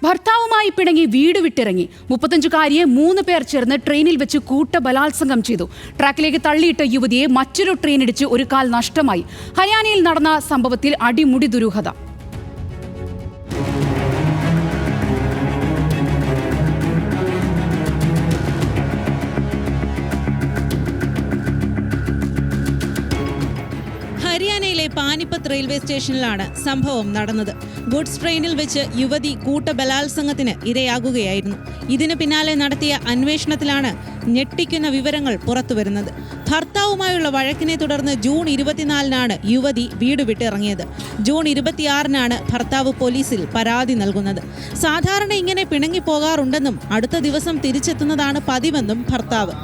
ഭർത്താവുമായി പിണങ്ങി വീട് വിട്ടിറങ്ങി 35-കാരിയെ 3 പേർ ചേർന്ന് ട്രെയിനിൽ വെച്ച് കൂട്ടബലാത്സംഗം ചെയ്തു. ട്രാക്കിലേക്ക് തള്ളിയിട്ട യുവതിയെ മറ്റൊരു ട്രെയിൻ ഇടിച്ച് ഒരു കാൽ നഷ്ടമായി. ഹരിയാനയിൽ നടന്ന സംഭവത്തിൽ അടിമുടി ദുരൂഹത. ഹരിയാനയിലെ പാനിപ്പത്ത് റെയിൽവേ സ്റ്റേഷനിലാണ് സംഭവം നടന്നത്. ഗുഡ്സ് ട്രെയിനിൽ വെച്ച് യുവതി കൂട്ടബലാത്സംഗത്തിന് ഇരയാകുകയായിരുന്നു. ഇതിന് പിന്നാലെ നടത്തിയ അന്വേഷണത്തിലാണ് ഞെട്ടിക്കുന്ന വിവരങ്ങൾ പുറത്തുവരുന്നത്. ഭർത്താവുമായുള്ള വഴക്കിനെ തുടർന്ന് ജൂൺ 24-നാണ് യുവതി വീട് വിട്ടിറങ്ങിയത്. ജൂൺ 26-നാണ് ഭർത്താവ് പോലീസിൽ പരാതി നൽകുന്നത്. സാധാരണ ഇങ്ങനെ പിണങ്ങിപ്പോകാറുണ്ടെന്നും അടുത്ത ദിവസം തിരിച്ചെത്തുന്നതാണ് പതിവെന്നും ഭർത്താവ്.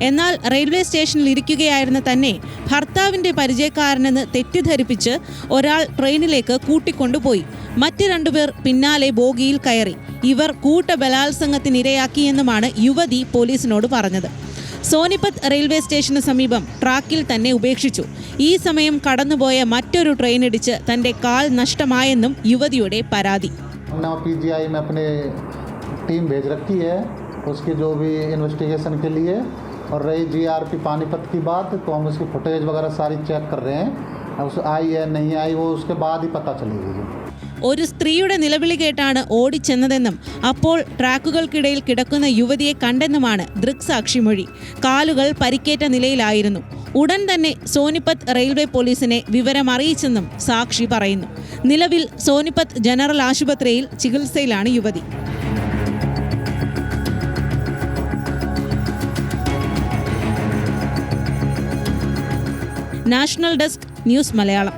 എന്നാൽ റെയിൽവേ സ്റ്റേഷനിൽ ഇരിക്കുകയായിരുന്ന തന്നെ ഭർത്താവിന്റെ പരിചയക്കാരനെന്ന് തെറ്റിദ്ധരിപ്പിച്ച് ഒരാൾ ട്രെയിനിലേക്ക് കൂട്ടിക്കൊണ്ടുപോയി. മറ്റ് 2 പേർ പിന്നാലെ ബോഗിയിൽ കയറി. ഇവർ കൂട്ടബലാത്സംഗത്തിനിരയാക്കിയെന്നുമാണ് യുവതി പോലീസിനോട് പറഞ്ഞത്. സോനിപത്ത് റെയിൽവേ സ്റ്റേഷന് സമീപം ട്രാക്കിൽ തന്നെ ഉപേക്ഷിച്ചു. ഈ സമയം കടന്നുപോയ മറ്റൊരു ട്രെയിൻ ഇടിച്ച് തന്റെ കാൽ നഷ്ടമായെന്നും യുവതിയുടെ പരാതി. और रही GRP पानीपत की बात, तो हम उसकी फुटेज वगैरह सारी चेक कर रहे हैं. उस आई है नहीं आई वो उसके बाद ही पता चलेगी. ഒരു സ്ത്രീയുടെ നിലവിളി കേട്ടാണ് ഓടിച്ചെന്നതെന്നും അപ്പോൾ ട്രാക്കുകൾക്കിടയിൽ കിടക്കുന്ന യുവതിയെ കണ്ടെന്നുമാണ് ദൃക്സാക്ഷിമൊഴി. കാലുകൾ പരിക്കേറ്റ നിലയിലായിരുന്നു. ഉടൻ തന്നെ സോനിപത്ത് റെയിൽവേ പോലീസിനെ വിവരമറിയിച്ചെന്നും സാക്ഷി പറയുന്നു. നിലവിൽ സോനിപത്ത് ജനറൽ ആശുപത്രിയിൽ ചികിത്സയിലാണ് യുവതി. National desk news Malayalam.